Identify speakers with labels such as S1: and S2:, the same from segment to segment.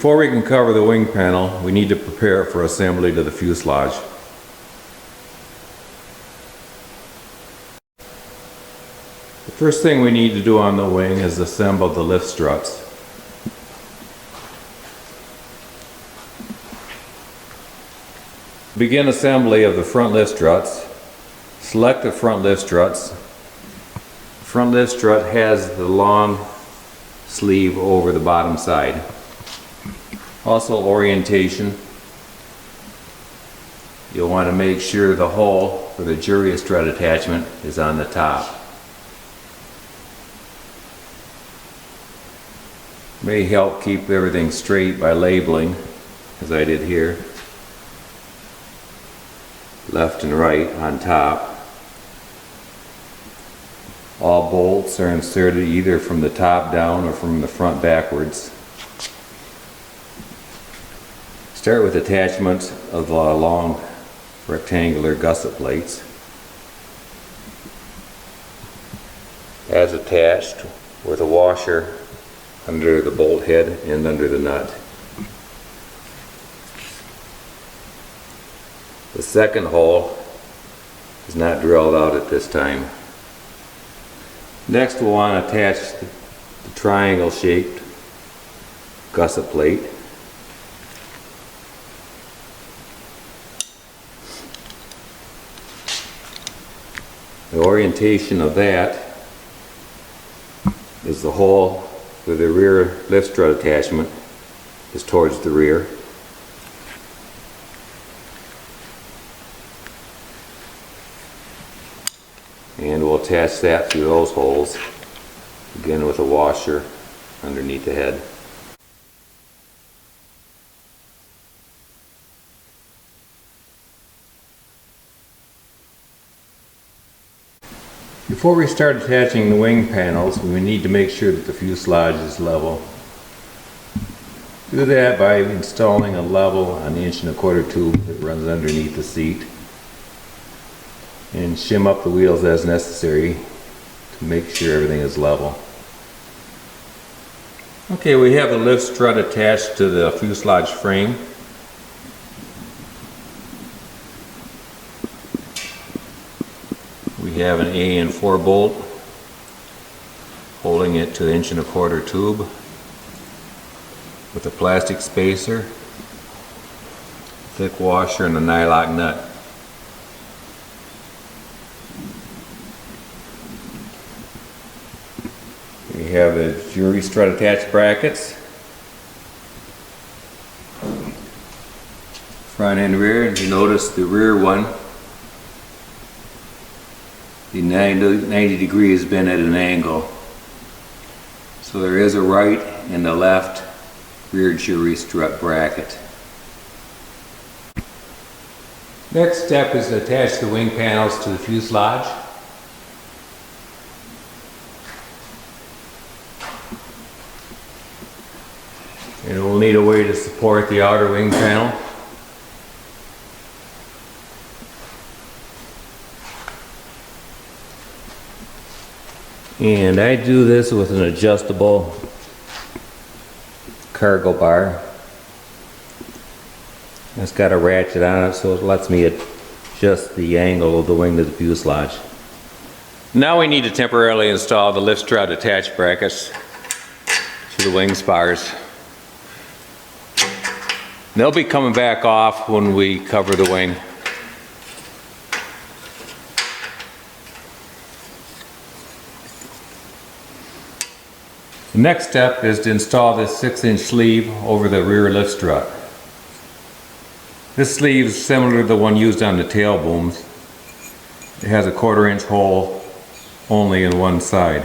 S1: Before we can cover the wing panel, we need to prepare it for assembly to the fuselage. The first thing we need to do on the wing is assemble the lift struts. Begin assembly of the front lift struts. Select the front lift struts. The front lift strut has the long sleeve over the bottom side. Also orientation. You'll want to make sure the hole for the jury strut attachment is on the top. May help keep everything straight by labeling, as I did here. Left and right on top. All bolts are inserted either from the top down or from the front backwards. Start with attachment of the long rectangular gusset plates. As attached with a washer under the bolt head and under the nut. The second hole is not drilled out at this time. Next we'll want to attach the triangle shaped gusset plate. The orientation of that is the hole for the rear lift strut attachment is towards the rear. And we'll attach that through those holes, again with a washer underneath the head. Before we start attaching the wing panels, we need to make sure that the fuselage is level. Do that by installing a level on the 1 1/4 tube that runs underneath the seat. And shim up the wheels as necessary to make sure everything is level. Okay, we have the lift strut attached to the fuselage frame. We have an AN4 bolt holding it to the 1 1/4 tube with a plastic spacer, thick washer, and a nylock nut. We have the jury strut attached brackets, front and rear, and you notice the rear one, the 90 degree has been at an angle. So there is a right and a left rear jury strut bracket. Next step is to attach the wing panels to the fuselage. And we'll need a way to support the outer wing panel. And I do this with an adjustable cargo bar. It's got a ratchet on it, so it lets me adjust the angle of the wing to the fuselage. Now we need to temporarily install the lift strut attached brackets to the wing spars. They'll be coming back off when we cover the wing. The next step is to install this 6-inch sleeve over the rear lift strut. This sleeve is similar to the one used on the tail booms. It has a 1/4 inch hole only in one side.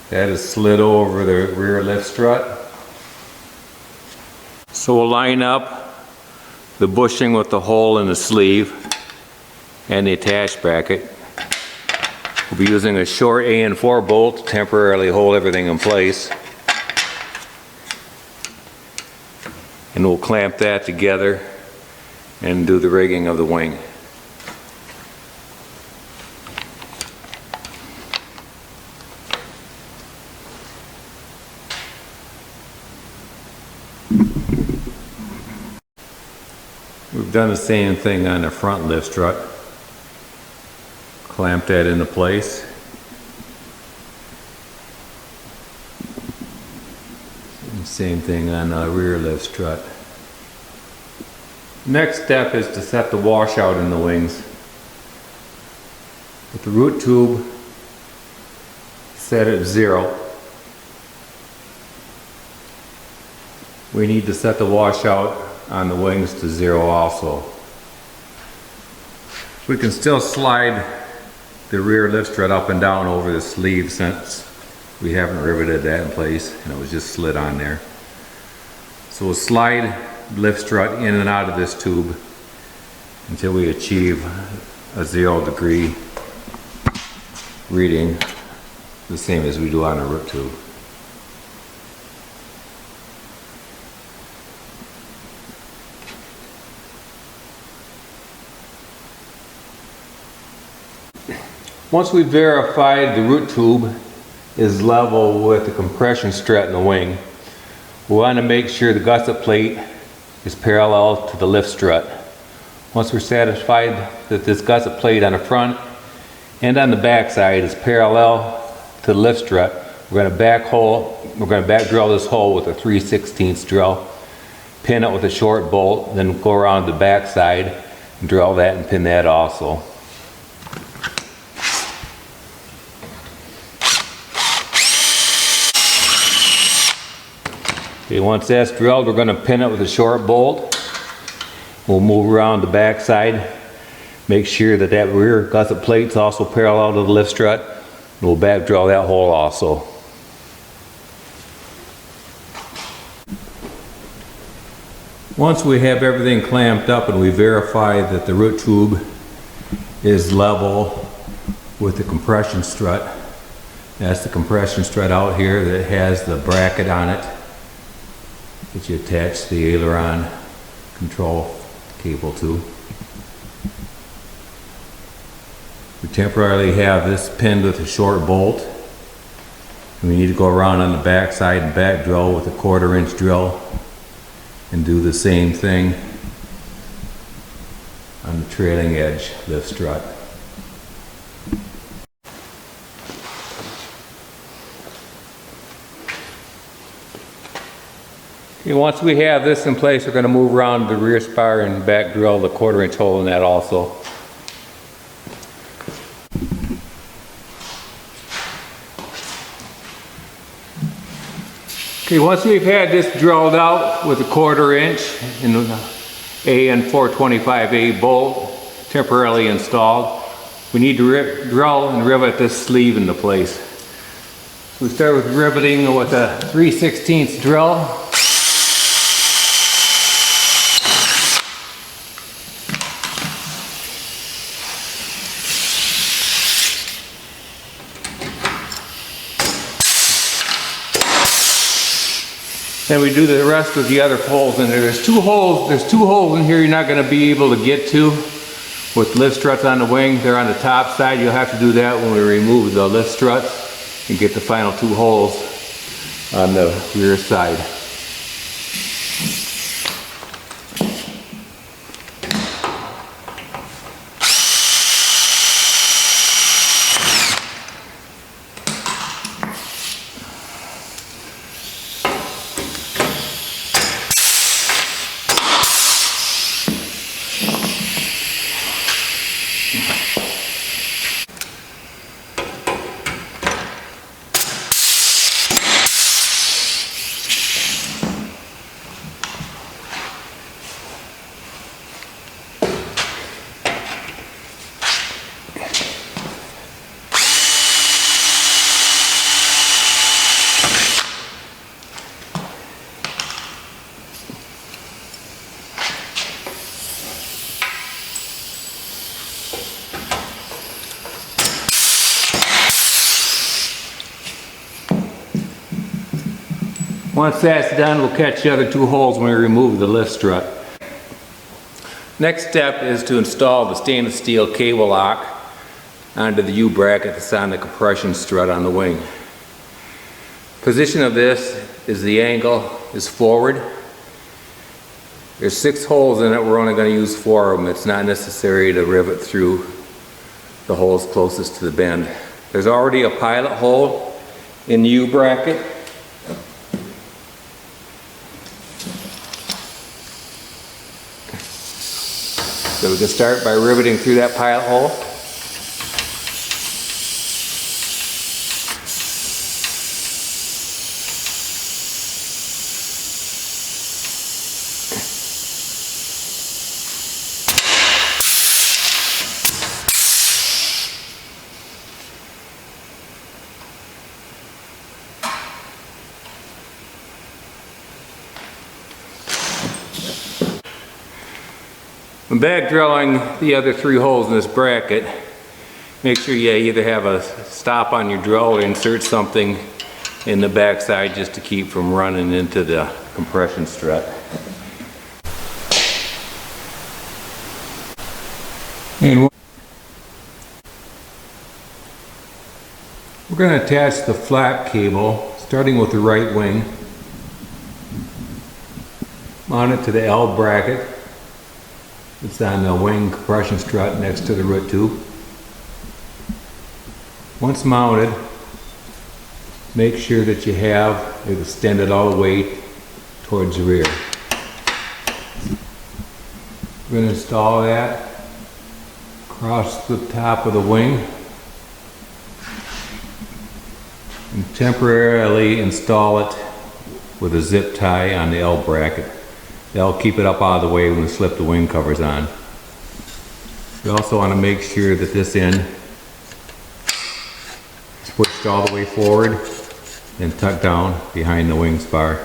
S1: That is slid over the rear lift strut. So we'll line up the bushing with the hole in the sleeve and the attached bracket. We'll be using a short AN4 bolt to temporarily hold everything in place. And we'll clamp that together and do the rigging of the wing. We've done the same thing on the front lift strut. Clamp that into place. And same thing on the rear lift strut. Next step is to set the washout in the wings. With the root tube set at 0. We need to set the washout on the wings to 0 also. We can still slide the rear lift strut up and down over the sleeve since we haven't riveted that in place and it was just slid on there. So we'll slide lift strut in and out of this tube until we achieve a 0 degree reading, the same as we do on a root tube. Once we've verified the root tube is level with the compression strut in the wing, we want to make sure the gusset plate is parallel to the lift strut. Once we're satisfied that this gusset plate on the front and on the back side is parallel to the lift strut, we're going to back drill this hole with a 3/16 drill, pin it with a short bolt, then go around the back side and drill that and pin that also. Okay, once that's drilled, we're going to pin it with a short bolt. We'll move around the back side, make sure that that rear gusset plate's also parallel to the lift strut, and we'll back drill that hole also. Once we have everything clamped up and we verify that the root tube is level with the compression strut, that's the compression strut out here that has the bracket on it that you attach the aileron control cable to. We temporarily have this pinned with a short bolt, and we need to go around on the back side and back drill with a 1/4 inch drill and do the same thing on the trailing edge lift strut. Okay, once we have this in place, we're going to move around the rear spar and back drill the 1/4 inch hole in that also. Okay, once we've had this drilled out with a 1/4 inch and AN 425A bolt temporarily installed, we need to drill and rivet this sleeve into place. So we start with riveting with a 3/16 drill. Then we do the rest of the other holes in there. There's two holes in here you're not going to be able to get to with lift struts on the wing. They're on the top side. You'll have to do that when we remove the lift struts and get the final 2 holes on the rear side. Once that's done, we'll catch the other 2 holes when we remove the lift strut. Next step is to install the stainless steel cable lock onto the U-bracket that's on the compression strut on the wing. Position of this is the angle is forward There's 6 holes in it, we're only going to use 4 of them. It's not necessary to rivet through the holes closest to the bend. There's already a pilot hole in the U-bracket. So we can start by riveting through that pilot hole. When back drilling the other 3 holes in this bracket, make sure you either have a stop on your drill or insert something in the back side just to keep from running into the compression strut. And we're going to attach the flap cable starting with the right wing, mount it to the L bracket. It's on the wing compression strut next to the root tube. Once mounted, make sure that you have it extended all the way towards the rear. We're going to install that across the top of the wing and temporarily install it with a zip tie on the L bracket. That'll keep it up out of the way when we slip the wing covers on. We also want to make sure that this end is pushed all the way forward and tucked down behind the wing spar.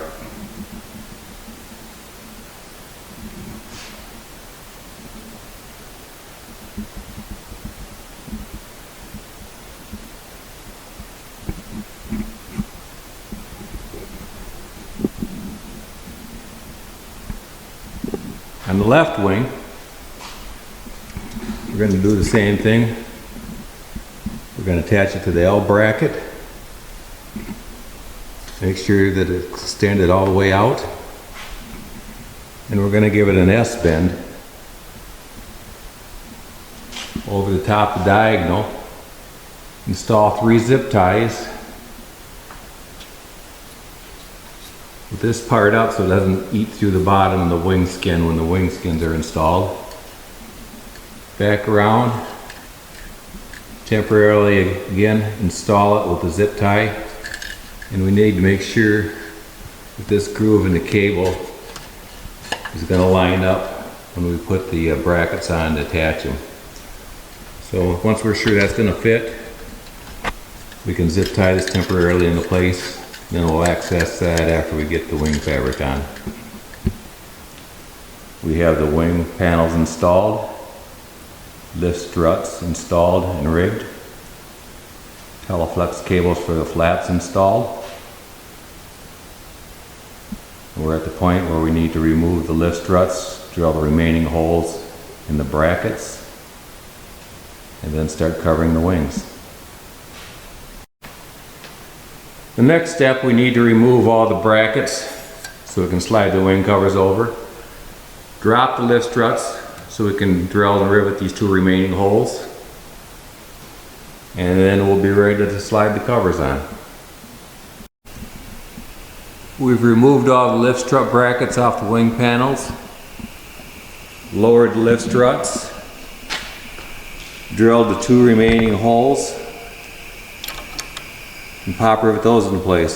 S1: On the left wing, we're going to do the same thing. We're going to attach it to the L bracket. Make sure that it's extended all the way out. And we're going to give it an S bend over the top of the diagonal. Install 3 zip ties with this part up so it doesn't eat through the bottom of the wing skin when the wing skins are installed. Back around, temporarily again install it with the zip tie, and we need to make sure that this groove in the cable is going to line up when we put the brackets on to attach them. So once we're sure that's going to fit, we can zip tie this temporarily into place. Then we'll access that after we get the wing fabric on. We have the wing panels installed, lift struts installed and rigged, Teleflex cables for the flaps installed. We're at the point where we need to remove the lift struts, drill the remaining holes in the brackets, and then start covering the wings. The next step, we need to remove all the brackets so we can slide the wing covers over. Drop the lift struts so we can drill and rivet these 2 remaining holes. And then we'll be ready to slide the covers on. We've removed all the lift strut brackets off the wing panels, lowered the lift struts, drilled the 2 remaining holes, and pop rivet those into place.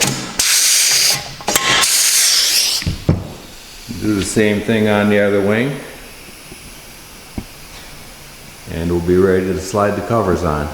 S1: Do the same thing on the other wing, and we'll be ready to slide the covers on.